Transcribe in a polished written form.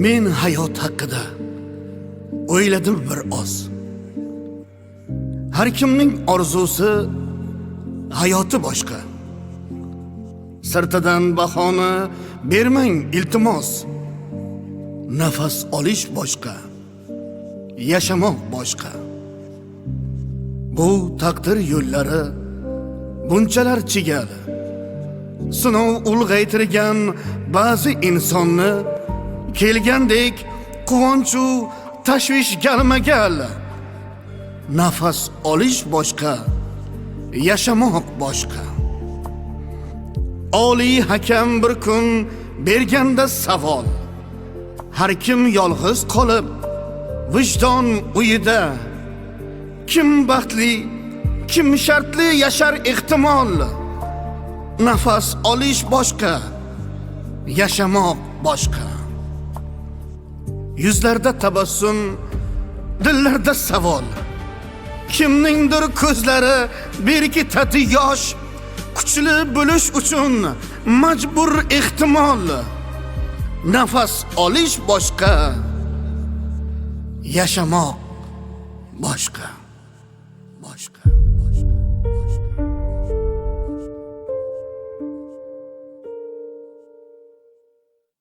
Men hayot haqida o'yladim bir oz. Har kimning orzusi, hayoti boshqa. Sirtidan bahona bermang iltimos. Nafas olish boshqa, yashamoq boshqa. Bu taqdir yo'llari bunchalar chigal. Sinov ulg'aytirgan ba'zi insonni kelgandek quvonchu tashvish galmagal. Nafas olish boshqa, yashamoq boshqa. Oliy hakam bir kun berganda savol. Har kim yolg'iz qolib vijdon uyida, kim baxtli, kim shartli yashar ehtimol. Nafas olish boshqa, yashamoq boshqa. Yuzlarda tabassum, dillarda savol. Kimningdir ko'zlari berkitadi yosh, kuchli bo'lish uchun majbur ehtimol. Nafas olish boshqa, yashamoq boshqa.